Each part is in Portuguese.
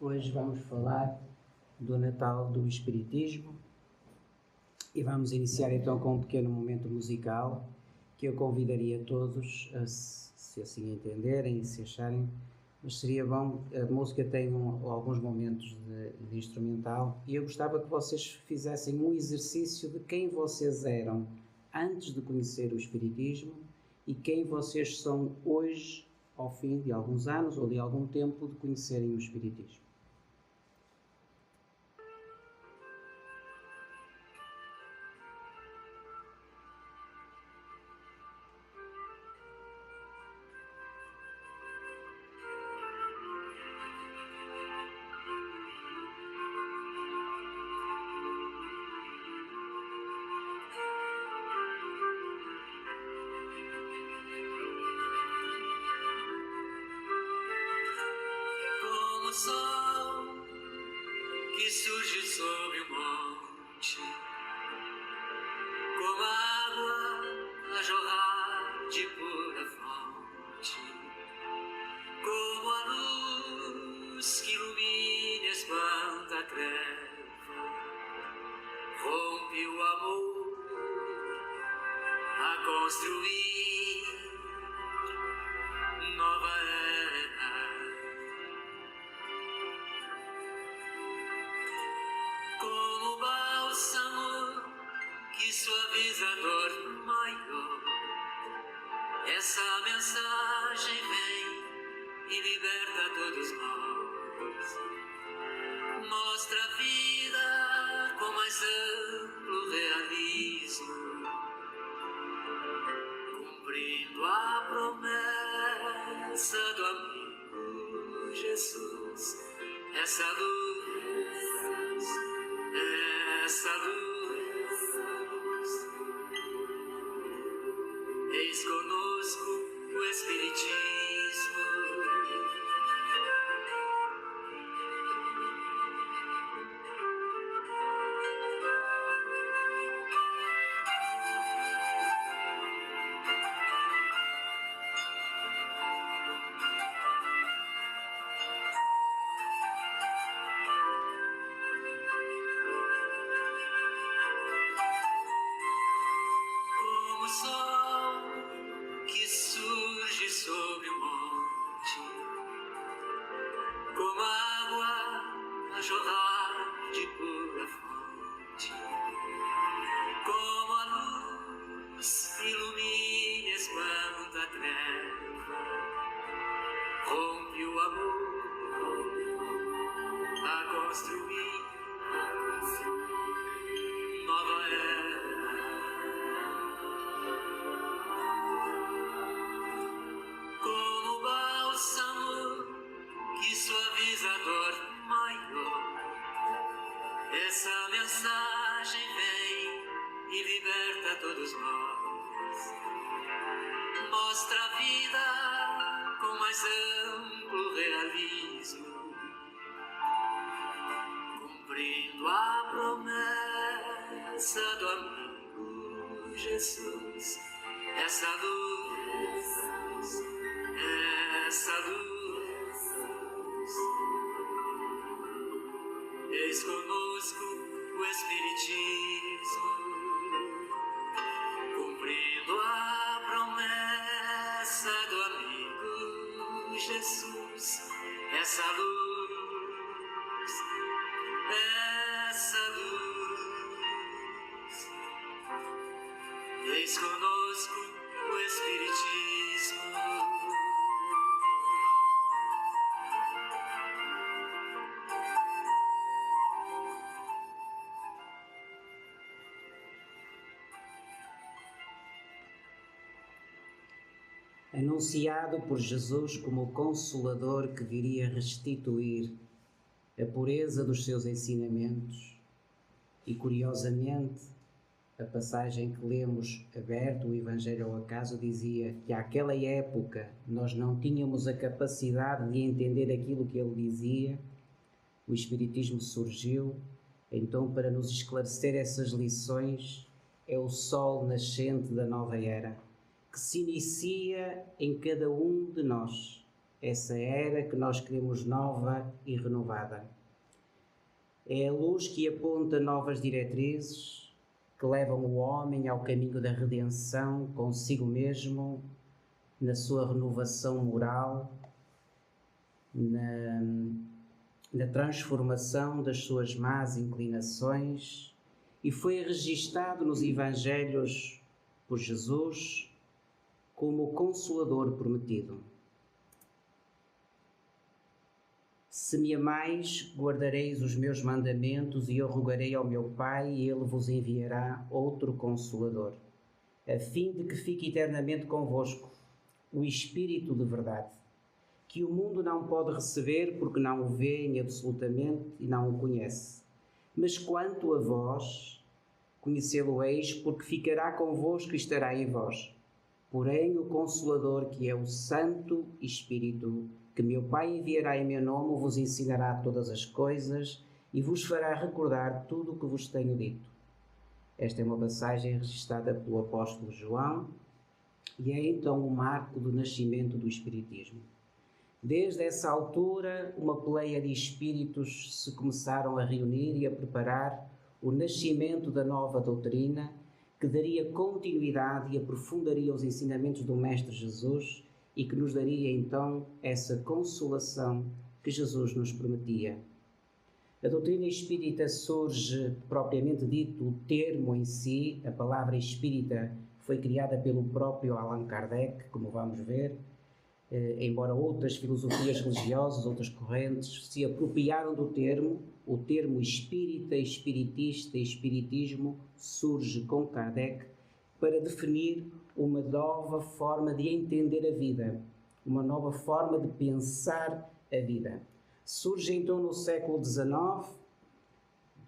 Hoje vamos falar do Natal do Espiritismo e vamos iniciar então com um pequeno momento musical que eu convidaria todos, se assim entenderem e se acharem, mas seria bom. A música tem alguns momentos de instrumental e eu gostava que vocês fizessem um exercício de quem vocês eram antes de conhecer o Espiritismo e quem vocês são hoje, ao fim de alguns anos ou de algum tempo de conhecerem o Espiritismo. Essa mensagem vem e liberta todos nós. Mostra a vida com mais amplo realismo, cumprindo a promessa do amigo Jesus. Essa luz, eis conosco o Espiritismo. Essa mensagem vem e liberta todos nós. Mostra a vida com mais amplo realismo, cumprindo a promessa do amigo Jesus. Essa luz, eis conosco o Espiritismo, cumprindo a promessa do amigo Jesus. Essa luz, eis conosco o Espiritismo. Anunciado por Jesus como o Consolador que viria restituir a pureza dos seus ensinamentos, e curiosamente a passagem que lemos aberto, o Evangelho ao acaso, dizia que àquela época nós não tínhamos a capacidade de entender aquilo que ele dizia. O Espiritismo surgiu então para nos esclarecer essas lições. É o sol nascente da nova era, que se inicia em cada um de nós, essa era que nós queremos nova e renovada. É a luz que aponta novas diretrizes, que levam o homem ao caminho da redenção consigo mesmo, na sua renovação moral, na transformação das suas más inclinações, e foi registado nos Evangelhos por Jesus como o Consolador prometido. Se me amais, guardareis os meus mandamentos, e eu rogarei ao meu Pai, e ele vos enviará outro Consolador, a fim de que fique eternamente convosco o Espírito de verdade, que o mundo não pode receber porque não o vê em absolutamente e não o conhece. Mas quanto a vós, conhecê-lo-eis, porque ficará convosco e estará em vós. Porém, o Consolador, que é o Santo Espírito, que meu Pai enviará em meu nome, vos ensinará todas as coisas e vos fará recordar tudo o que vos tenho dito. Esta é uma passagem registrada pelo apóstolo João e é então o marco do nascimento do Espiritismo. Desde essa altura, uma pleia de espíritos se começaram a reunir e a preparar o nascimento da nova doutrina, que daria continuidade e aprofundaria os ensinamentos do Mestre Jesus e que nos daria então essa consolação que Jesus nos prometia. A doutrina espírita surge, propriamente dito, o termo em si, a palavra espírita foi criada pelo próprio Allan Kardec, como vamos ver, embora outras filosofias religiosas, outras correntes, se apropriaram do termo, o termo espírita, espiritista e espiritismo surge com Kardec para definir uma nova forma de entender a vida, uma nova forma de pensar a vida. Surge então no século XIX,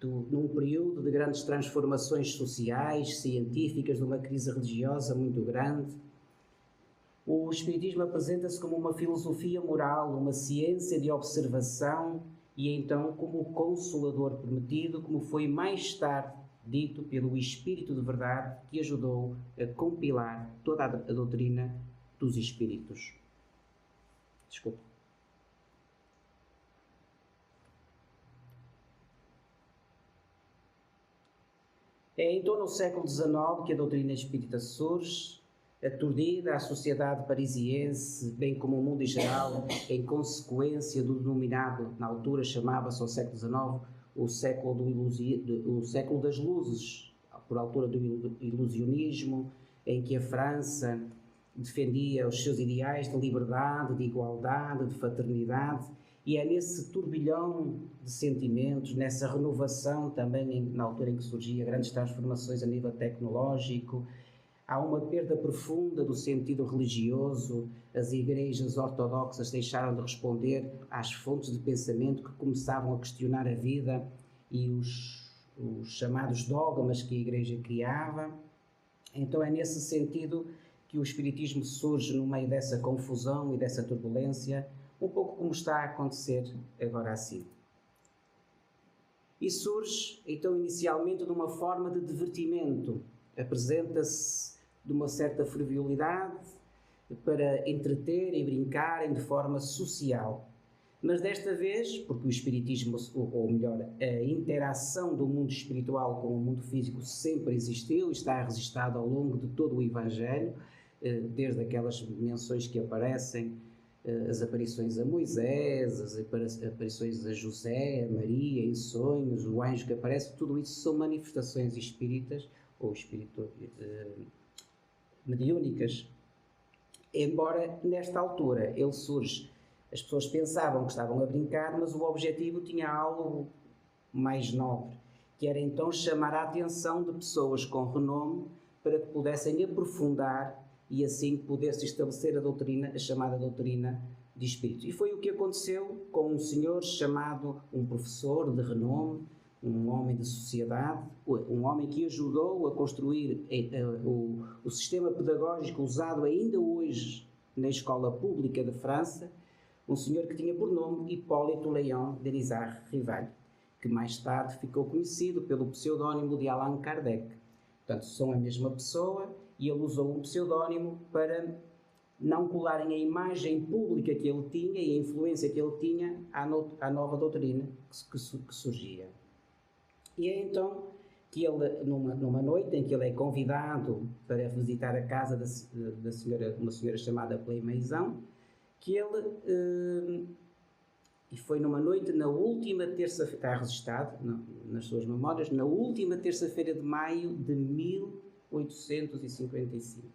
num período de grandes transformações sociais, científicas, de uma crise religiosa muito grande. O Espiritismo apresenta-se como uma filosofia moral, uma ciência de observação e então como o Consolador prometido, como foi mais tarde dito pelo Espírito de Verdade, que ajudou a compilar toda a doutrina dos Espíritos. Desculpa. É então no século XIX que a doutrina espírita surge, aturdida a sociedade parisiense, bem como o mundo em geral, em consequência do denominado, na altura chamava-se ao século XIX, o século das luzes, por altura do ilusionismo, em que a França defendia os seus ideais de liberdade, de igualdade, de fraternidade, e é nesse turbilhão de sentimentos, nessa renovação também, na altura em que surgiam grandes transformações a nível tecnológico, há uma perda profunda do sentido religioso. As igrejas ortodoxas deixaram de responder às fontes de pensamento que começavam a questionar a vida e os chamados dogmas que a igreja criava. Então é nesse sentido que o Espiritismo surge no meio dessa confusão e dessa turbulência, um pouco como está a acontecer agora assim. E surge, então, inicialmente de uma forma de divertimento. Apresenta-se de uma certa frivolidade para entreter e brincarem de forma social. Mas desta vez, porque o Espiritismo, ou melhor, a interação do mundo espiritual com o mundo físico sempre existiu e está registado ao longo de todo o Evangelho, desde aquelas menções que aparecem, as aparições a Moisés, as aparições a José, a Maria, em sonhos, o anjo que aparece, tudo isso são manifestações espíritas ou mediúnicas. Embora nesta altura ele surge, as pessoas pensavam que estavam a brincar, mas o objetivo tinha algo mais nobre, que era então chamar a atenção de pessoas com renome para que pudessem aprofundar e assim poder-se estabelecer a doutrina, a chamada doutrina de espírito. E foi o que aconteceu com um senhor chamado, um professor de renome, um homem de sociedade, um homem que ajudou a construir o sistema pedagógico usado ainda hoje na escola pública de França, um senhor que tinha por nome Hipólito Léon Denisard Rivail, que mais tarde ficou conhecido pelo pseudónimo de Allan Kardec. Portanto, são a mesma pessoa e ele usou um pseudónimo para não colarem a imagem pública que ele tinha e a influência que ele tinha à nova doutrina que surgia. E é então que ele, numa noite em que ele é convidado para visitar a casa uma senhora chamada Pleimeizão, que ele, e foi numa noite, na última terça-feira, está registado nas suas memórias, na última terça-feira de maio de 1855,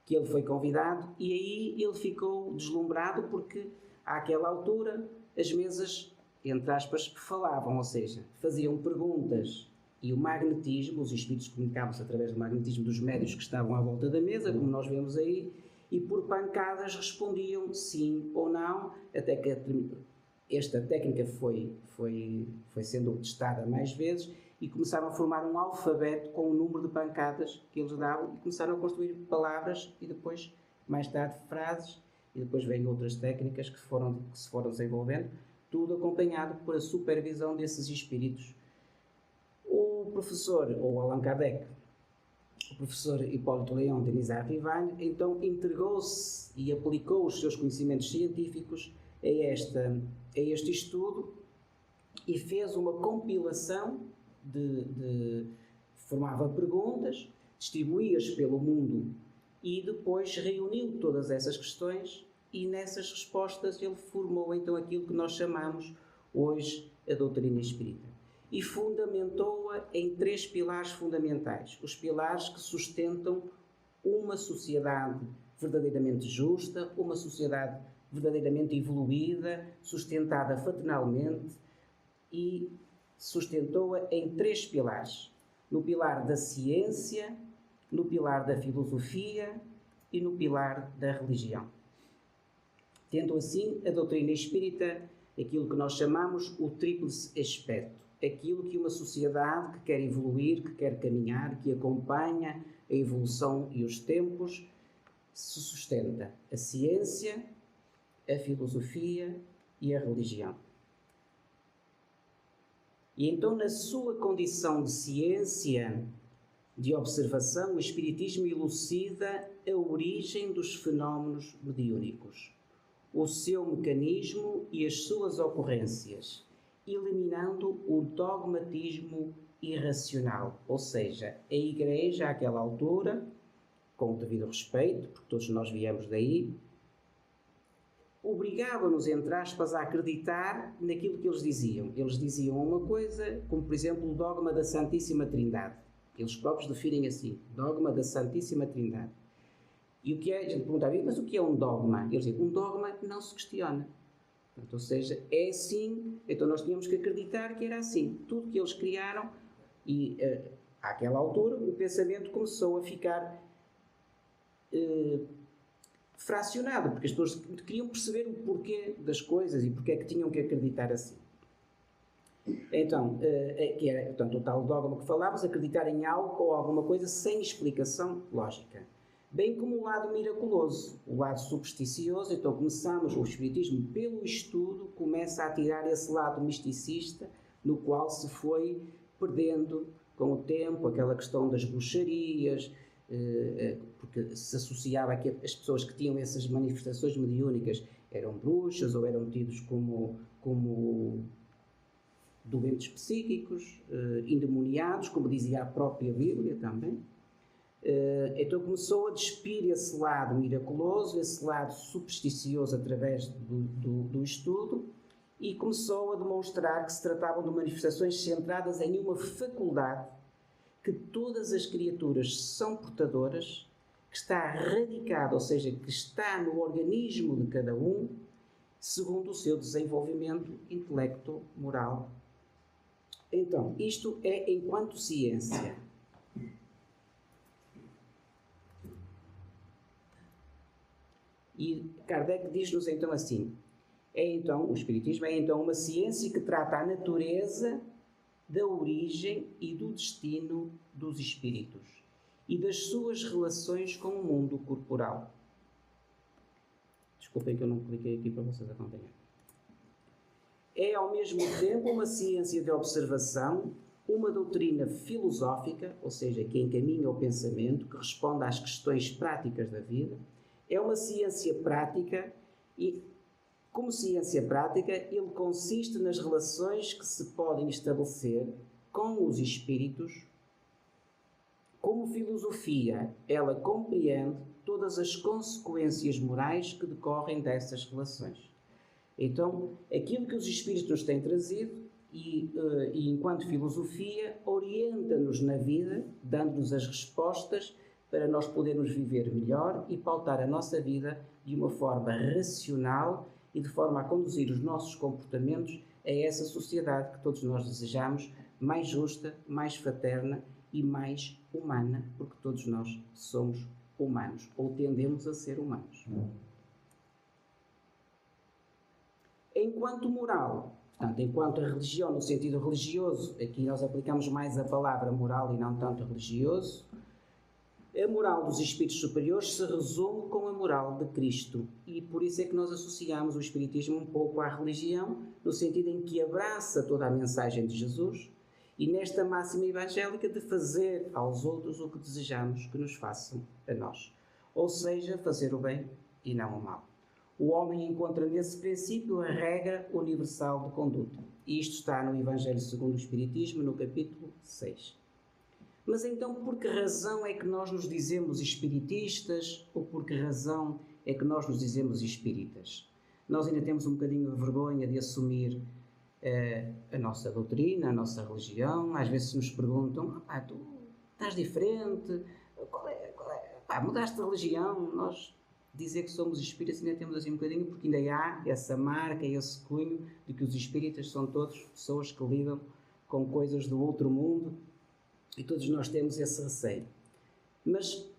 que ele foi convidado, e aí ele ficou deslumbrado porque, àquela altura, as mesas, entre aspas, falavam, ou seja, faziam perguntas, e o magnetismo, os espíritos comunicavam-se através do magnetismo dos médiuns que estavam à volta da mesa, como nós vemos aí, e por pancadas respondiam sim ou não, até que esta técnica foi sendo testada mais vezes, e começaram a formar um alfabeto com o número de pancadas que eles davam, e começaram a construir palavras e depois, mais tarde, frases, e depois vêm outras técnicas que se foram desenvolvendo, tudo acompanhado por a supervisão desses espíritos. O professor, ou Allan Kardec, o professor Hipólito Leão de Nizar Rivagne, então entregou-se e aplicou os seus conhecimentos científicos a este estudo e fez uma compilação formava perguntas, distribuía-as pelo mundo e depois reuniu todas essas questões e nessas respostas ele formou então aquilo que nós chamamos hoje a doutrina espírita. E fundamentou-a em 3 pilares fundamentais. Os pilares que sustentam uma sociedade verdadeiramente justa, uma sociedade verdadeiramente evoluída, sustentada fraternalmente, e sustentou-a em 3 pilares. No pilar da ciência, no pilar da filosofia e no pilar da religião. Tendo assim a doutrina espírita aquilo que nós chamamos o tríplice aspecto. Aquilo que uma sociedade que quer evoluir, que quer caminhar, que acompanha a evolução e os tempos, se sustenta: a ciência, a filosofia e a religião. E então, na sua condição de ciência, de observação, o Espiritismo elucida a origem dos fenómenos mediúnicos, o seu mecanismo e as suas ocorrências, eliminando o dogmatismo irracional. Ou seja, a Igreja, àquela altura, com o devido respeito, porque todos nós viemos daí, obrigava-nos, entre aspas, a acreditar naquilo que eles diziam. Eles diziam uma coisa, como por exemplo o dogma da Santíssima Trindade. Eles próprios definem assim, dogma da Santíssima Trindade. E o que é? A gente perguntava, mas o que é um dogma? Eles diziam, um dogma não se questiona. Portanto, ou seja, é assim, então nós tínhamos que acreditar que era assim. Tudo que eles criaram, e àquela altura o pensamento começou a ficar fracionado, porque as pessoas queriam perceber o porquê das coisas e porque é que tinham que acreditar assim. Então, que era portanto, o tal dogma que falávamos, acreditar em algo ou alguma coisa sem explicação lógica. Bem como o lado miraculoso, o lado supersticioso. Então começamos, o Espiritismo, pelo estudo, começa a tirar esse lado misticista, no qual se foi perdendo com o tempo aquela questão das bruxarias, porque se associava que as pessoas que tinham essas manifestações mediúnicas eram bruxas ou eram tidos como doentes psíquicos, endemoniados, como dizia a própria Bíblia também. Então começou a despir esse lado miraculoso, esse lado supersticioso através do estudo, e começou a demonstrar que se tratavam de manifestações centradas em uma faculdade que todas as criaturas são portadoras, que está radicada, ou seja, que está no organismo de cada um, segundo o seu desenvolvimento intelecto-moral. Então, isto é enquanto ciência. E Kardec diz-nos então assim, o Espiritismo é então uma ciência que trata a natureza da origem e do destino dos espíritos e das suas relações com o mundo corporal. Desculpem que eu não cliquei aqui para vocês acompanharem. É ao mesmo tempo uma ciência de observação, uma doutrina filosófica, ou seja, que encaminha o pensamento, que responde às questões práticas da vida, É uma ciência prática e, como ciência prática, ele consiste nas relações que se podem estabelecer com os espíritos. Como filosofia, ela compreende todas as consequências morais que decorrem dessas relações. Então, aquilo que os espíritos nos têm trazido e enquanto filosofia, orienta-nos na vida, dando-nos as respostas para nós podermos viver melhor e pautar a nossa vida de uma forma racional e de forma a conduzir os nossos comportamentos a essa sociedade que todos nós desejamos, mais justa, mais fraterna e mais humana, porque todos nós somos humanos, ou tendemos a ser humanos. Enquanto moral, portanto, enquanto a religião no sentido religioso, aqui nós aplicamos mais a palavra moral e não tanto religioso, a moral dos espíritos superiores se resume com a moral de Cristo e por isso é que nós associamos o espiritismo um pouco à religião, no sentido em que abraça toda a mensagem de Jesus e nesta máxima evangélica de fazer aos outros o que desejamos que nos façam a nós, ou seja, fazer o bem e não o mal. O homem encontra nesse princípio a regra universal de conduta. E isto está no Evangelho segundo o Espiritismo, no capítulo 6. Mas então, por que razão é que nós nos dizemos espiritistas ou por que razão é que nós nos dizemos espíritas? Nós ainda temos um bocadinho de vergonha de assumir a nossa doutrina, a nossa religião. Às vezes nos perguntam, tu estás diferente, mudaste de religião. Nós dizer que somos espíritas ainda temos assim um bocadinho, porque ainda há essa marca, esse cunho de que os espíritas são todos pessoas que lidam com coisas do outro mundo e todos nós temos esse receio. Mas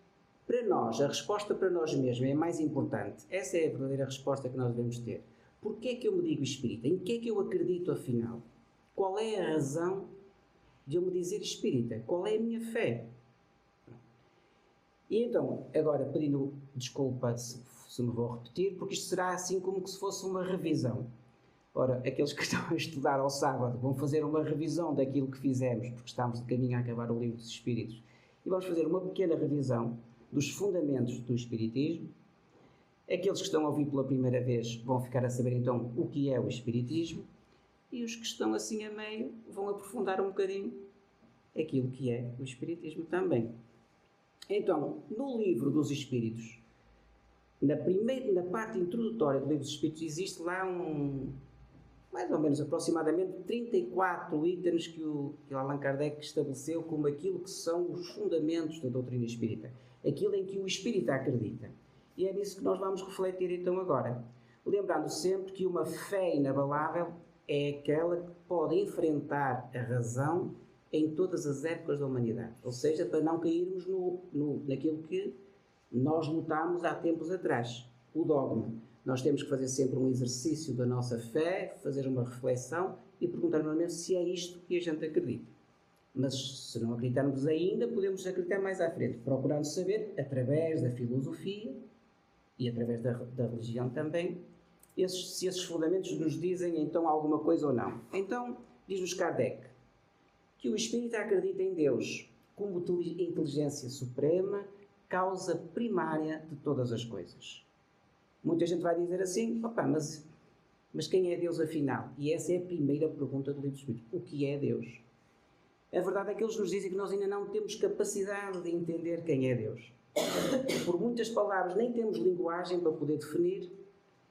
para nós, a resposta para nós mesmos é a mais importante. Essa é a verdadeira resposta que nós devemos ter. Porquê é que eu me digo espírita? Em que é que eu acredito afinal? Qual é a razão de eu me dizer espírita? Qual é a minha fé? E então, agora pedindo desculpa se me vou repetir, porque isto será assim como que se fosse uma revisão. Ora, aqueles que estão a estudar ao sábado vão fazer uma revisão daquilo que fizemos, porque estamos de caminho a acabar o livro dos Espíritos, e vamos fazer uma pequena revisão dos fundamentos do Espiritismo. Aqueles que estão a ouvir pela primeira vez vão ficar a saber então o que é o Espiritismo, e os que estão assim a meio vão aprofundar um bocadinho aquilo que é o Espiritismo também. Então, no livro dos Espíritos, na parte introdutória do livro dos Espíritos, existe lá mais ou menos aproximadamente 34 itens que o Allan Kardec estabeleceu como aquilo que são os fundamentos da doutrina espírita, aquilo em que o espírita acredita. E é nisso que nós vamos refletir então agora, lembrando sempre que uma fé inabalável é aquela que pode enfrentar a razão em todas as épocas da humanidade, ou seja, para não cairmos naquilo que nós lutámos há tempos atrás, o dogma. Nós temos que fazer sempre um exercício da nossa fé, fazer uma reflexão e perguntar-nos mesmo se é isto que a gente acredita. Mas se não acreditarmos ainda, podemos acreditar mais à frente, procurando saber, através da filosofia e através da religião também, se esses fundamentos nos dizem então alguma coisa ou não. Então, diz-nos Kardec, que o espírita acredita em Deus como inteligência suprema, causa primária de todas as coisas. Muita gente vai dizer assim, mas quem é Deus afinal? E essa é a primeira pergunta do livro dos Espíritos. O que é Deus? A verdade é que eles nos dizem que nós ainda não temos capacidade de entender quem é Deus. Por muitas palavras nem temos linguagem para poder definir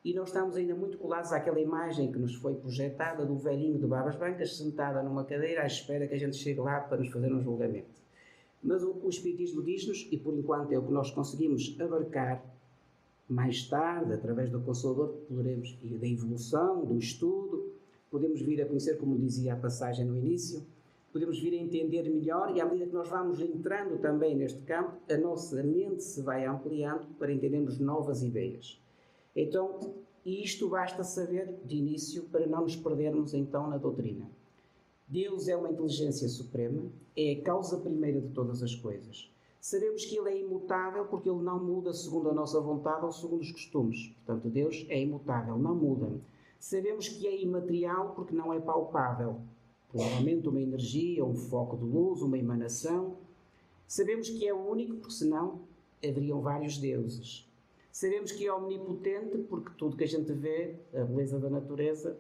e não estamos ainda muito colados àquela imagem que nos foi projetada do velhinho de barbas brancas sentada numa cadeira à espera que a gente chegue lá para nos fazer um julgamento. Mas o Espiritismo diz-nos, e por enquanto é o que nós conseguimos abarcar, mais tarde, através do Consolador, poderemos, e da evolução, do estudo, podemos vir a conhecer, como dizia a passagem no início, podemos vir a entender melhor e à medida que nós vamos entrando também neste campo, a nossa mente se vai ampliando para entendermos novas ideias. Então, isto basta saber de início para não nos perdermos então na doutrina. Deus é uma inteligência suprema, é a causa primeira de todas as coisas. Sabemos que Ele é imutável porque Ele não muda segundo a nossa vontade ou segundo os costumes. Portanto, Deus é imutável, não muda. Sabemos que é imaterial porque não é palpável. Provavelmente uma energia, um foco de luz, uma emanação. Sabemos que é único porque senão haveriam vários deuses. Sabemos que é omnipotente porque tudo que a gente vê, a beleza da natureza,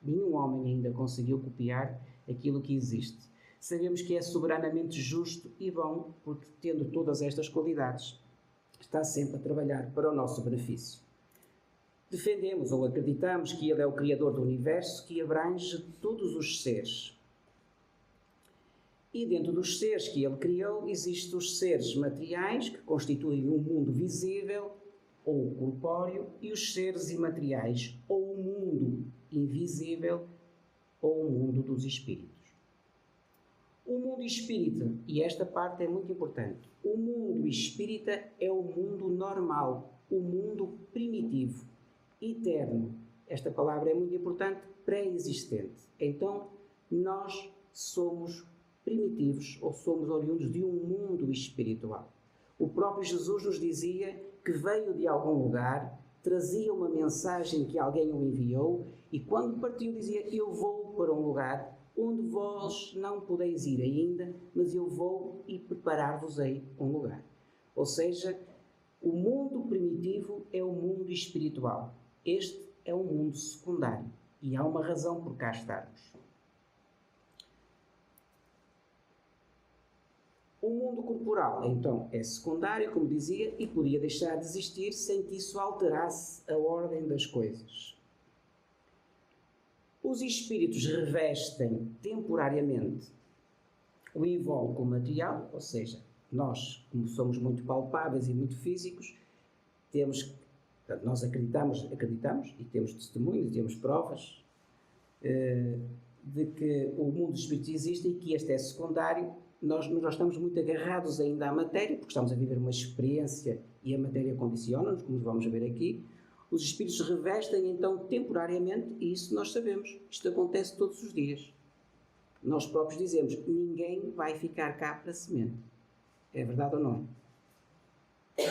nenhum homem ainda conseguiu copiar aquilo que existe. Sabemos que é soberanamente justo e bom porque, tendo todas estas qualidades, está sempre a trabalhar para o nosso benefício. Defendemos ou acreditamos que Ele é o Criador do Universo que abrange todos os seres. E dentro dos seres que Ele criou, existem os seres materiais, que constituem um mundo visível ou corpóreo, e os seres imateriais, ou o mundo invisível, ou o mundo dos espíritos. O mundo espírita, e esta parte é muito importante, o mundo espírita é o mundo normal, o mundo primitivo, eterno. Esta palavra é muito importante, pré-existente. Então, nós somos primitivos ou somos oriundos de um mundo espiritual. O próprio Jesus nos dizia que veio de algum lugar, trazia uma mensagem que alguém o enviou e quando partiu dizia: eu vou para um lugar onde vós não podeis ir ainda, mas eu vou e preparar-vos-ei um lugar. Ou seja, o mundo primitivo é o mundo espiritual. Este é um mundo secundário e há uma razão por cá estarmos. O mundo corporal, então, é secundário, como dizia, e podia deixar de existir sem que isso alterasse a ordem das coisas. Os espíritos revestem temporariamente o invólucro material, ou seja, nós, como somos muito palpáveis e muito físicos, nós acreditamos e temos testemunhos, temos provas de que o mundo dos espíritos existe e que este é secundário. Nós estamos muito agarrados ainda à matéria, porque estamos a viver uma experiência e a matéria condiciona-nos, como vamos ver aqui. Os espíritos revestem então temporariamente, e isso nós sabemos. Isto acontece todos os dias. Nós próprios dizemos: ninguém vai ficar cá para semente. É verdade ou não é?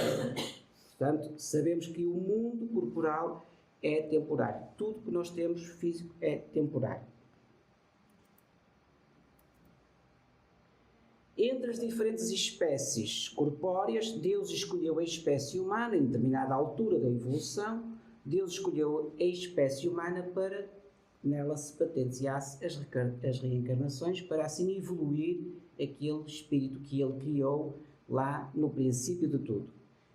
Portanto, sabemos que o mundo corporal é temporário. Tudo que nós temos físico é temporário. Entre as diferentes espécies corpóreas, Deus escolheu a espécie humana em determinada altura da evolução. Deus escolheu a espécie humana para nela se patenteasse as reencarnações, para assim evoluir aquele espírito que Ele criou lá no princípio de tudo,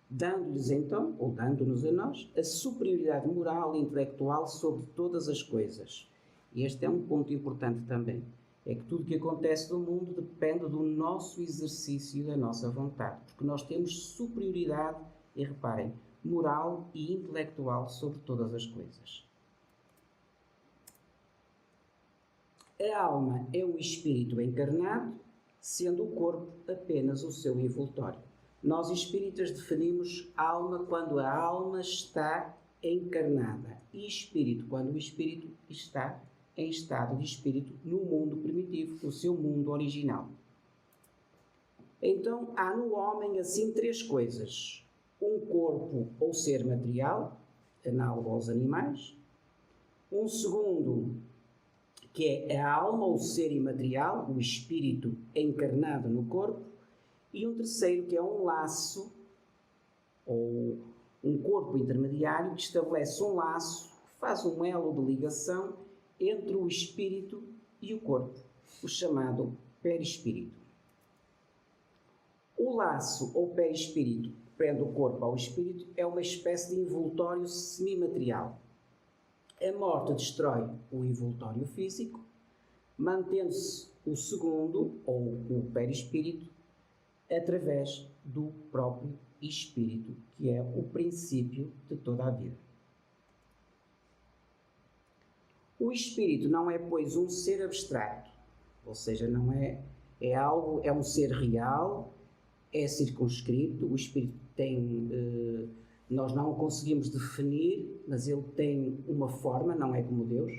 dando-lhes então, ou dando-nos a nós, a superioridade moral e intelectual sobre todas as coisas. E este é um ponto importante também. É que tudo o que acontece no mundo depende do nosso exercício e da nossa vontade, porque nós temos superioridade, e reparem, moral e intelectual sobre todas as coisas. A alma é um espírito encarnado, sendo o corpo apenas o seu evolutório. Nós espíritas definimos alma quando a alma está encarnada e espírito quando o espírito está em estado de espírito no mundo primitivo, no seu mundo original. Então, há no homem assim três coisas: um corpo ou ser material, análogo aos animais; um segundo, que é a alma ou ser imaterial, o espírito encarnado no corpo; e um terceiro, que é um laço, ou um corpo intermediário, que estabelece um laço, faz um elo de ligação entre o espírito e o corpo, o chamado perispírito. O laço ou perispírito que prende o corpo ao espírito é uma espécie de envoltório semimaterial. A morte destrói o envoltório físico, mantendo-se o segundo, ou o perispírito, através do próprio espírito, que é o princípio de toda a vida. O espírito não é, pois, um ser abstrato, ou seja, não é algo, é um ser real, é circunscrito. O espírito tem, nós não o conseguimos definir, mas ele tem uma forma, não é como Deus,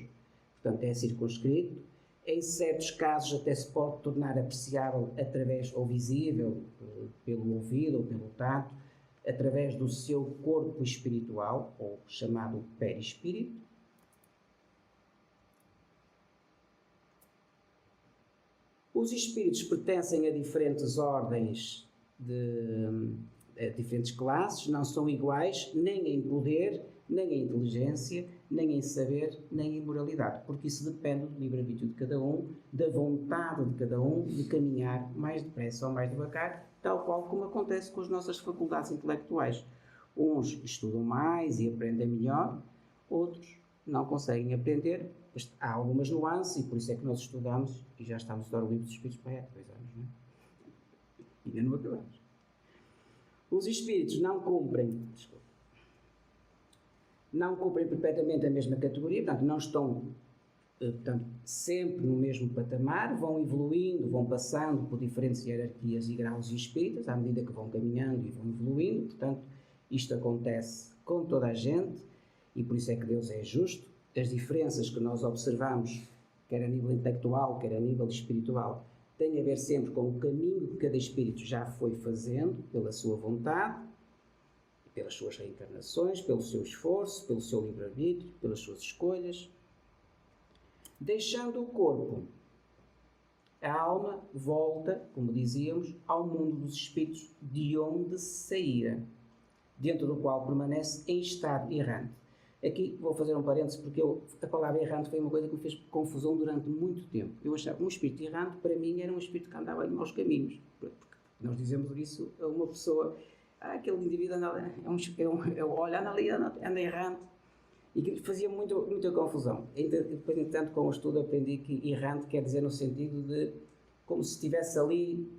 portanto é circunscrito. Em certos casos até se pode tornar apreciável através, ou visível, pelo ouvido ou pelo tato, através do seu corpo espiritual, ou chamado perispírito. Os espíritos pertencem a diferentes ordens diferentes classes, não são iguais nem em poder, nem em inteligência, nem em saber, nem em moralidade, porque isso depende do livre-arbítrio de cada um, da vontade de cada um de caminhar mais depressa ou mais devagar, tal qual como acontece com as nossas faculdades intelectuais. Uns estudam mais e aprendem melhor, outros não conseguem aprender. Há algumas nuances e por isso é que nós estudamos e já estamos a estudar o livro dos Espíritos para aí há 2 anos, não é? E ainda não acabamos. Os Espíritos não cumprem perpetuamente a mesma categoria, portanto, não estão sempre no mesmo patamar, vão evoluindo, vão passando por diferentes hierarquias e graus espíritas, à medida que vão caminhando e vão evoluindo, portanto, isto acontece com toda a gente e por isso é que Deus é justo. As diferenças que nós observamos, quer a nível intelectual, quer a nível espiritual, têm a ver sempre com o caminho que cada espírito já foi fazendo, pela sua vontade, pelas suas reencarnações, pelo seu esforço, pelo seu livre-arbítrio, pelas suas escolhas. Deixando o corpo, a alma volta, como dizíamos, ao mundo dos espíritos, de onde saíra, dentro do qual permanece em estado errante. Aqui vou fazer um parênteses, porque a palavra errante foi uma coisa que me fez confusão durante muito tempo. Eu achava que um espírito errante, para mim, era um espírito que andava em maus caminhos. Porque nós dizemos isso a uma pessoa, aquele indivíduo anda ali, anda errante. E que fazia muita confusão. Depois, entretanto, com o estudo aprendi que errante quer dizer no sentido de como se estivesse ali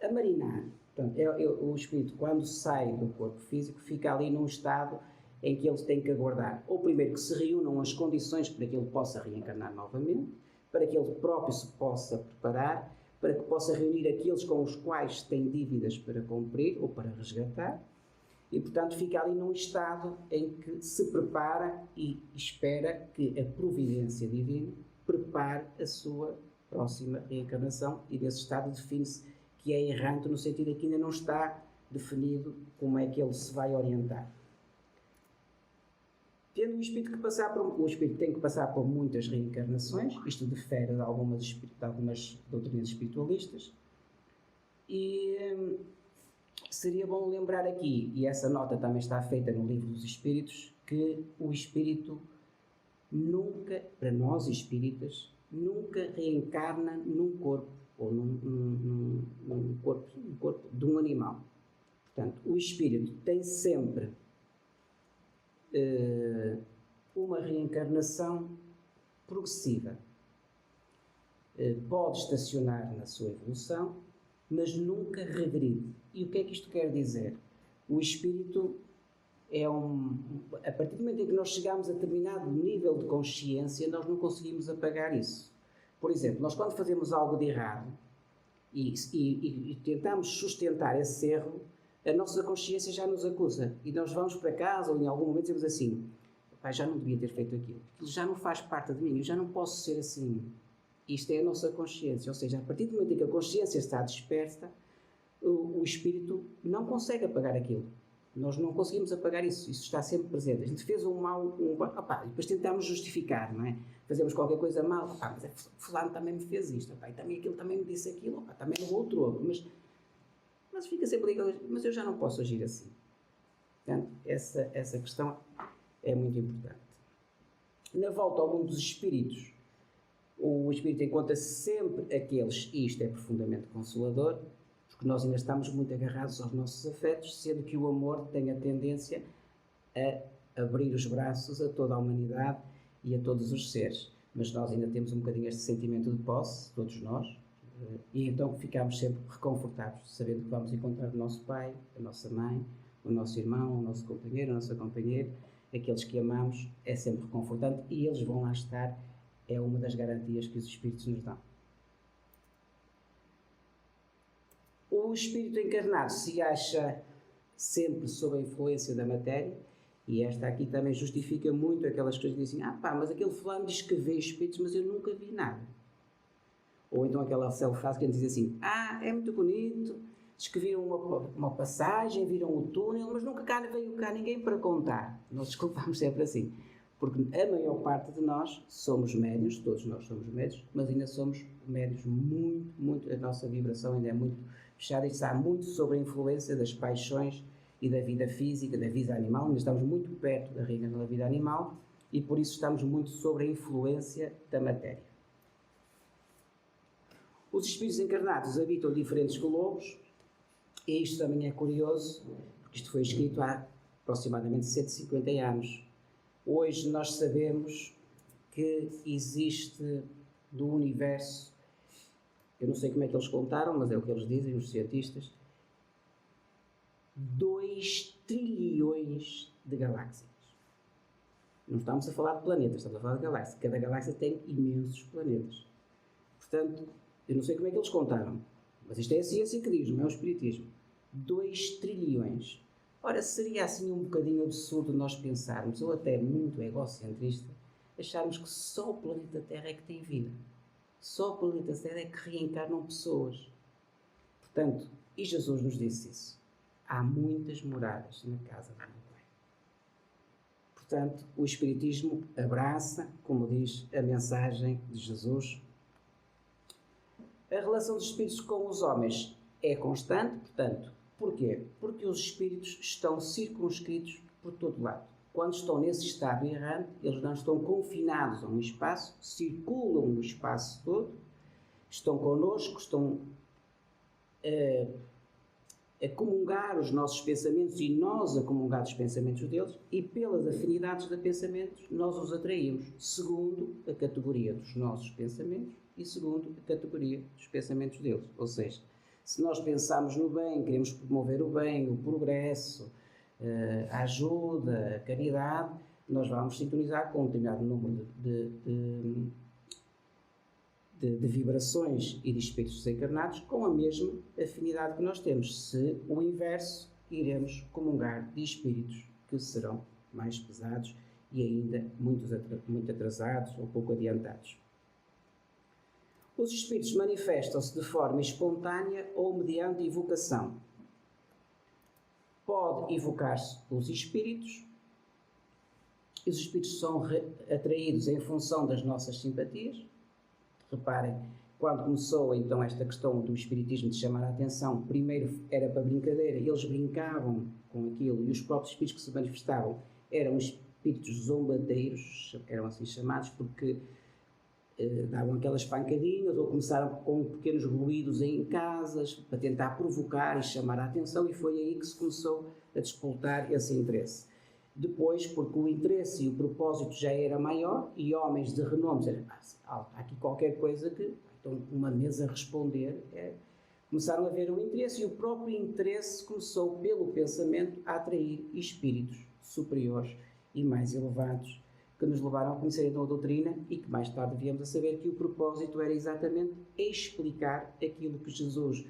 a marinar. Portanto, o espírito, quando sai do corpo físico, fica ali num estado em que ele tem que aguardar, ou primeiro que se reúnam as condições para que ele possa reencarnar novamente, para que ele próprio se possa preparar, para que possa reunir aqueles com os quais tem dívidas para cumprir ou para resgatar, e portanto fica ali num estado em que se prepara e espera que a providência divina prepare a sua próxima reencarnação, e nesse estado define-se que é errante no sentido de que ainda não está definido como é que ele se vai orientar. Tendo o espírito tem que passar por muitas reencarnações, isto difere de algumas doutrinas espiritualistas, e seria bom lembrar aqui, e essa nota também está feita no Livro dos Espíritos, que o espírito nunca, para nós espíritas, nunca reencarna num corpo, ou num corpo de um animal. Portanto, o espírito tem sempre uma reencarnação progressiva. Pode estacionar na sua evolução, mas nunca regride. E o que é que isto quer dizer? O espírito a partir do momento em que nós chegamos a determinado nível de consciência, nós não conseguimos apagar isso. Por exemplo, nós quando fazemos algo de errado e tentamos sustentar esse erro, a nossa consciência já nos acusa e nós vamos para casa ou em algum momento dizemos assim: já não devia ter feito aquilo já não faz parte de mim, eu já não posso ser assim. Isto é a nossa consciência, ou seja, a partir do momento em que a consciência está desperta, o espírito não consegue apagar aquilo. Nós não conseguimos apagar isso está sempre presente. A gente fez um mal, depois tentamos justificar, não é? Fazemos qualquer coisa mal, mas fulano também me fez isto, e também aquilo também me disse aquilo, também o outro, mas fica sempre ligado, mas eu já não posso agir assim. Portanto, essa questão é muito importante. Na volta ao mundo dos espíritos, o espírito encontra sempre aqueles, e isto é profundamente consolador, porque nós ainda estamos muito agarrados aos nossos afetos, sendo que o amor tem a tendência a abrir os braços a toda a humanidade e a todos os seres. Mas nós ainda temos um bocadinho este sentimento de posse, todos nós, e então ficamos sempre reconfortados, sabendo que vamos encontrar o nosso pai, a nossa mãe, o nosso irmão, o nosso companheiro, a nossa companheira, aqueles que amamos, é sempre reconfortante e eles vão lá estar, é uma das garantias que os espíritos nos dão. O espírito encarnado se acha sempre sob a influência da matéria, e esta aqui também justifica muito aquelas coisas que dizem: mas aquele fulano diz que vê espíritos, mas eu nunca vi nada. Ou então aquela frase que diz assim: é muito bonito, diz que viram uma passagem, viram o túnel, mas nunca veio cá ninguém para contar. Nós desculpamos sempre assim, porque a maior parte de nós somos médiuns, todos nós somos médiuns, mas ainda somos médiuns muito, a nossa vibração ainda é muito fechada e está muito sob a influência das paixões e da vida física, da vida animal, ainda estamos muito perto da reencarnação da vida animal e por isso estamos muito sobre a influência da matéria. Os espíritos encarnados habitam diferentes globos e isto também é curioso, porque isto foi escrito há aproximadamente 150 anos. Hoje nós sabemos que existe do universo, eu não sei como é que eles contaram, mas é o que eles dizem, os cientistas, 2 trilhões de galáxias. Não estamos a falar de planetas, estamos a falar de galáxias. Cada galáxia tem imensos planetas. Portanto, eu não sei como é que eles contaram, mas isto é a ciência que diz, não é o espiritismo. 2 trilhões. Ora, seria assim um bocadinho absurdo nós pensarmos, ou até muito egocentrista, acharmos que só o planeta Terra é que tem vida. Só o planeta Terra é que reencarnam pessoas. Portanto, e Jesus nos disse isso. Há muitas moradas na casa do meu Pai. Portanto, o Espiritismo abraça, como diz a mensagem de Jesus. A relação dos espíritos com os homens é constante, portanto, porquê? Porque os espíritos estão circunscritos por todo lado. Quando estão nesse estado errante, eles não estão confinados a um espaço, circulam o espaço todo, estão connosco, estão a comungar os nossos pensamentos e nós a comungar os pensamentos deles, e pelas afinidades de pensamentos nós os atraímos, segundo a categoria dos nossos pensamentos e segundo a categoria dos pensamentos deles. Ou seja, se nós pensamos no bem, queremos promover o bem, o progresso, a ajuda, a caridade, nós vamos sintonizar com um determinado número de vibrações e de espíritos desencarnados com a mesma afinidade que nós temos. Se o inverso, iremos comungar de espíritos que serão mais pesados e ainda muito atrasados ou pouco adiantados. Os espíritos manifestam-se de forma espontânea ou mediante evocação. Pode evocar-se os espíritos, e os espíritos são atraídos em função das nossas simpatias. Reparem, quando começou então esta questão do espiritismo de chamar a atenção, primeiro era para brincadeira, eles brincavam com aquilo, e os próprios espíritos que se manifestavam eram espíritos zombadeiros, eram assim chamados, porque davam aquelas pancadinhas ou começaram com pequenos ruídos em casas para tentar provocar e chamar a atenção, e foi aí que se começou a despoltar esse interesse. Depois, porque o interesse e o propósito já era maior e homens de renome disseram, há aqui qualquer coisa que, então uma mesa a responder, começaram a ver o interesse, e o próprio interesse começou pelo pensamento a atrair espíritos superiores e mais elevados, que nos levaram a conhecer então a doutrina, e que mais tarde viemos a saber que o propósito era exatamente explicar aquilo que Jesus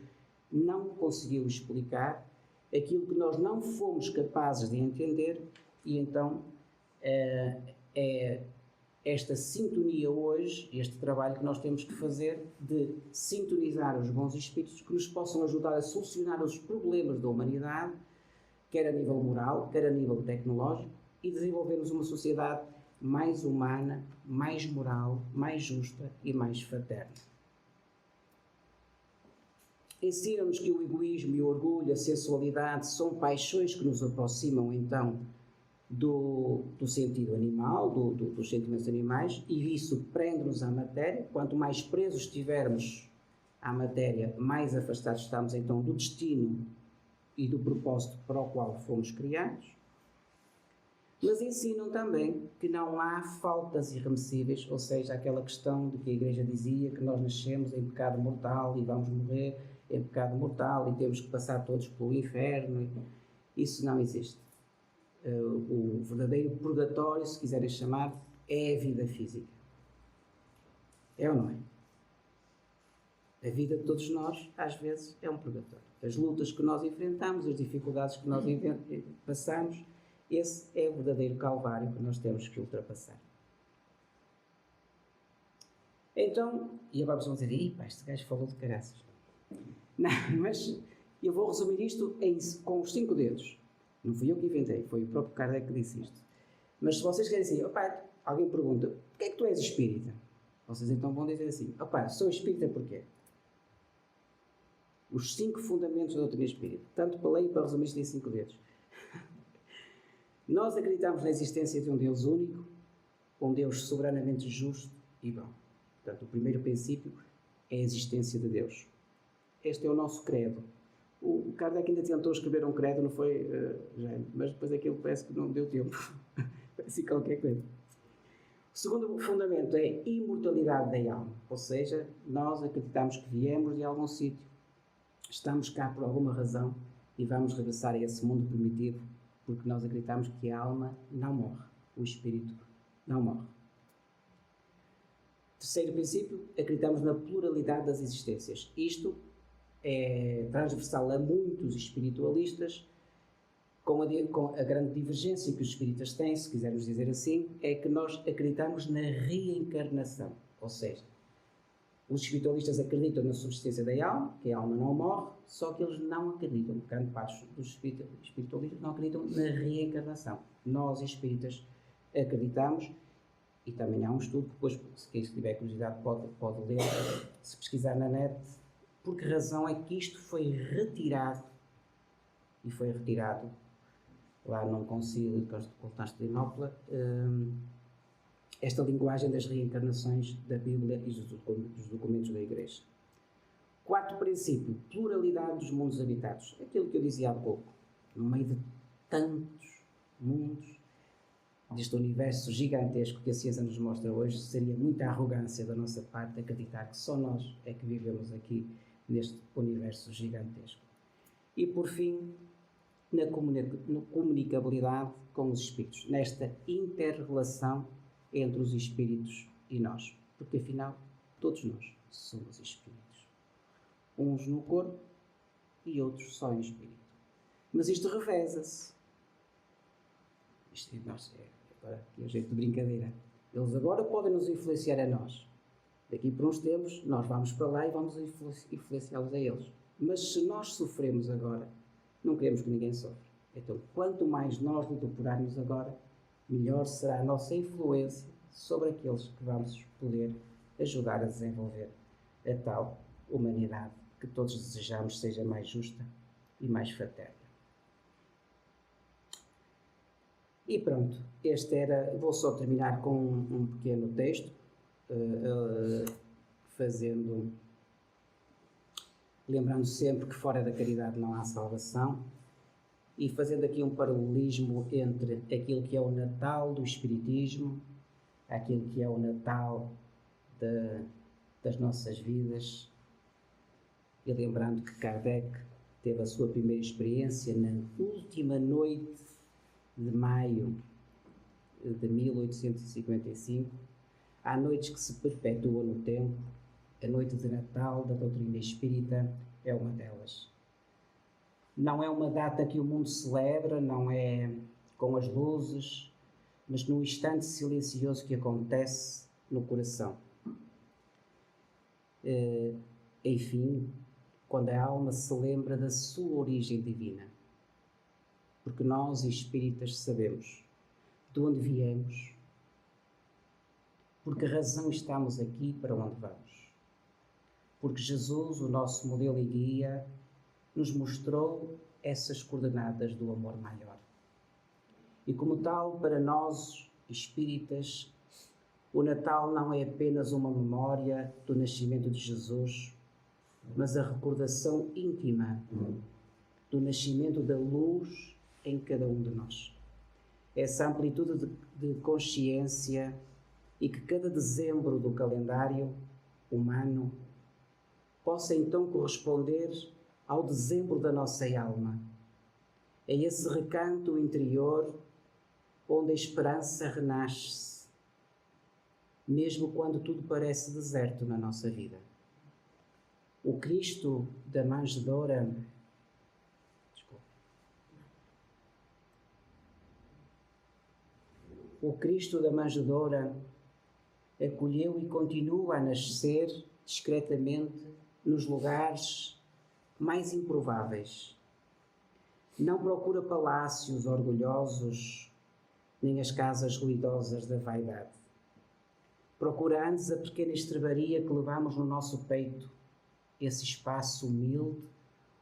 não conseguiu explicar, aquilo que nós não fomos capazes de entender, e então é esta sintonia hoje, este trabalho que nós temos que fazer de sintonizar os bons espíritos que nos possam ajudar a solucionar os problemas da humanidade, quer a nível moral, quer a nível tecnológico, e desenvolvermos uma sociedade mais humana, mais moral, mais justa e mais fraterna. Ensinam-nos que o egoísmo e o orgulho, a sensualidade, são paixões que nos aproximam então do sentido animal, dos sentimentos animais, e isso prende-nos à matéria. Quanto mais presos estivermos à matéria, mais afastados estamos então do destino e do propósito para o qual fomos criados. Mas ensinam também que não há faltas irremessíveis, ou seja, aquela questão de que a Igreja dizia que nós nascemos em pecado mortal e vamos morrer em pecado mortal e temos que passar todos pelo inferno. Isso não existe. O verdadeiro purgatório, se quiserem chamar, é a vida física. É ou não é? A vida de todos nós, às vezes, é um purgatório. As lutas que nós enfrentamos, as dificuldades que nós passamos, esse é o verdadeiro calvário que nós temos que ultrapassar. Então, e agora vocês vão dizer, este gajo falou de caraças. Não, mas eu vou resumir isto com os 5 dedos. Não fui eu que inventei, foi o próprio Kardec que disse isto. Mas se vocês querem assim, alguém pergunta, porquê é que tu és espírita? Vocês então vão dizer assim, sou espírita porquê? Os 5 fundamentos da doutrina espírita. Tanto para ler e para resumir isto em 5 dedos. Nós acreditamos na existência de um Deus único, um Deus soberanamente justo e bom. Portanto, o primeiro princípio é a existência de Deus. Este é o nosso credo. O Kardec ainda tentou escrever um credo, não foi, mas depois aquilo parece que não deu tempo. Parece qualquer coisa. O segundo fundamento é a imortalidade da alma, ou seja, nós acreditamos que viemos de algum sítio, estamos cá por alguma razão e vamos regressar a esse mundo primitivo, porque nós acreditamos que a alma não morre, o espírito não morre. Terceiro princípio, acreditamos na pluralidade das existências. Isto é transversal a muitos espiritualistas, com a grande divergência que os espíritas têm, se quisermos dizer assim, é que nós acreditamos na reencarnação. Ou seja, os espiritualistas acreditam na subsistência da alma, que a alma não morre, só que eles não acreditam, grande parte dos espiritualistas não acreditam na reencarnação. Nós, espíritas, acreditamos, e também há um estudo, depois, se quem tiver curiosidade pode ler, se pesquisar na net, por que razão é que isto foi retirado, e foi retirado lá num concílio de Constantinopla, esta linguagem das reencarnações da Bíblia e dos documentos da Igreja. Quarto princípio, pluralidade dos mundos habitados. Aquilo que eu dizia há pouco, no meio de tantos mundos, deste universo gigantesco que a ciência nos mostra hoje, seria muita arrogância da nossa parte acreditar que só nós é que vivemos aqui neste universo gigantesco. E por fim, na comunicabilidade com os espíritos, nesta inter-relação entre os espíritos e nós, porque afinal todos nós somos espíritos, uns no corpo e outros só em espírito. Mas isto reveza-se. Isto agora aqui é jeito de brincadeira. Eles agora podem nos influenciar a nós. Daqui por uns tempos nós vamos para lá e vamos influenciá-los a eles. Mas se nós sofremos agora, não queremos que ninguém sofra. Então, quanto mais nós lutuprarmos agora, melhor será a nossa influência sobre aqueles que vamos poder ajudar a desenvolver a tal humanidade que todos desejamos seja mais justa e mais fraterna. E pronto, vou só terminar com um pequeno texto, lembrando sempre que fora da caridade não há salvação, e fazendo aqui um paralelismo entre aquilo que é o Natal do Espiritismo, aquilo que é o Natal das nossas vidas, e lembrando que Kardec teve a sua primeira experiência na última noite de maio de 1855. Há noites que se perpetuam no tempo. A noite de Natal da doutrina espírita é uma delas. Não é uma data que o mundo celebra, não é com as luzes, mas num instante silencioso que acontece no coração. Enfim, quando a alma se lembra da sua origem divina. Porque nós, espíritas, sabemos de onde viemos, por que razão estamos aqui, para onde vamos. Porque Jesus, o nosso modelo e guia, nos mostrou essas coordenadas do amor maior. E como tal, para nós, espíritas, o Natal não é apenas uma memória do nascimento de Jesus, mas a recordação íntima do nascimento da luz em cada um de nós. Essa amplitude de consciência e que cada dezembro do calendário humano possa então corresponder ao dezembro da nossa alma. É esse recanto interior onde a esperança renasce, mesmo quando tudo parece deserto na nossa vida. O Cristo da manjedoura acolheu e continua a nascer discretamente nos lugares mais improváveis. Não procura palácios orgulhosos, nem as casas ruidosas da vaidade. Procura antes a pequena estrebaria que levamos no nosso peito, esse espaço humilde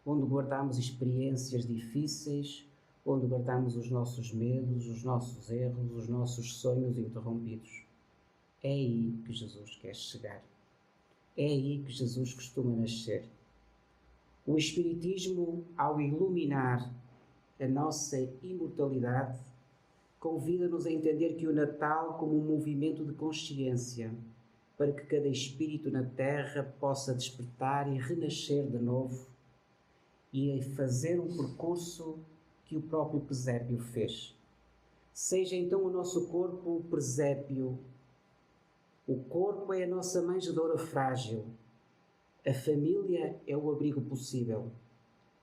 onde guardamos experiências difíceis, onde guardamos os nossos medos, os nossos erros, os nossos sonhos interrompidos. É aí que Jesus quer chegar. É aí que Jesus costuma nascer. O Espiritismo, ao iluminar a nossa imortalidade, convida-nos a entender que o Natal como um movimento de consciência, para que cada espírito na Terra possa despertar e renascer de novo e a fazer um percurso que o próprio presépio fez. Seja então o nosso corpo o presépio. O corpo é a nossa manjedoura frágil. A família é o abrigo possível.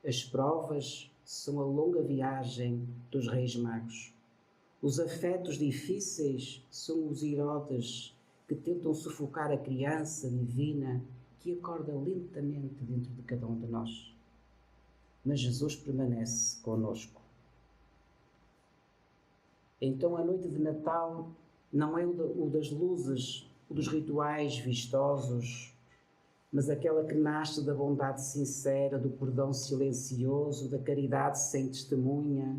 As provas são a longa viagem dos Reis Magos. Os afetos difíceis são os Herodes que tentam sufocar a criança divina que acorda lentamente dentro de cada um de nós. Mas Jesus permanece conosco. Então a noite de Natal não é o das luzes, o dos rituais vistosos, mas aquela que nasce da bondade sincera, do perdão silencioso, da caridade sem testemunha.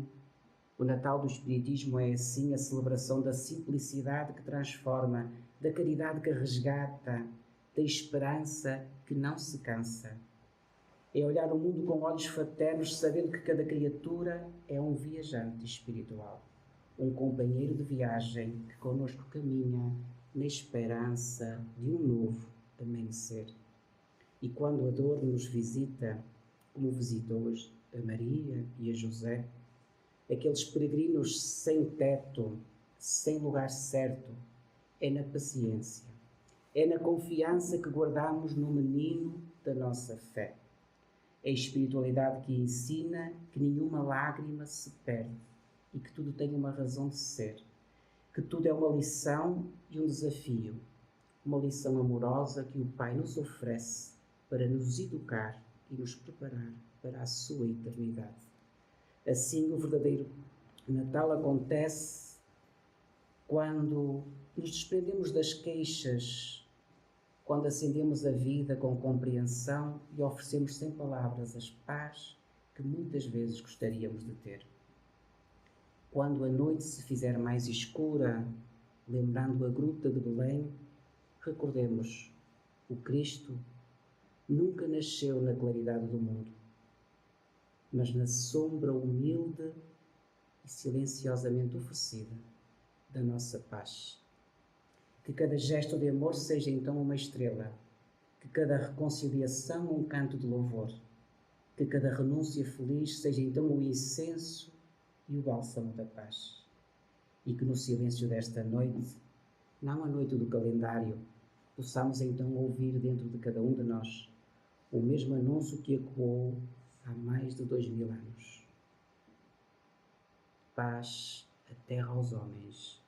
O Natal do Espiritismo é assim a celebração da simplicidade que transforma, da caridade que resgata, da esperança que não se cansa. É olhar o mundo com olhos fraternos, sabendo que cada criatura é um viajante espiritual, um companheiro de viagem que conosco caminha na esperança de um novo amanhecer. E quando a dor nos visita, como visitou hoje a Maria e a José, aqueles peregrinos sem teto, sem lugar certo, é na paciência, é na confiança que guardamos no menino da nossa fé. É a espiritualidade que ensina que nenhuma lágrima se perde e que tudo tem uma razão de ser, que tudo é uma lição e um desafio, uma lição amorosa que o Pai nos oferece para nos educar e nos preparar para a sua eternidade. Assim, o verdadeiro Natal acontece quando nos desprendemos das queixas, quando acendemos a vida com compreensão e oferecemos sem palavras as paz que muitas vezes gostaríamos de ter. Quando a noite se fizer mais escura, lembrando a gruta de Belém, recordemos: o Cristo nunca nasceu na claridade do mundo, mas na sombra humilde e silenciosamente oferecida da nossa paz. Que cada gesto de amor seja então uma estrela, que cada reconciliação um canto de louvor, que cada renúncia feliz seja então o incenso e o bálsamo da paz. E que no silêncio desta noite, não a noite do calendário, possamos então ouvir dentro de cada um de nós o mesmo anúncio que ecoou há mais de 2000 anos. Paz a terra aos homens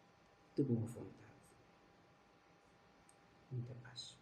de boa vontade. Muita paz.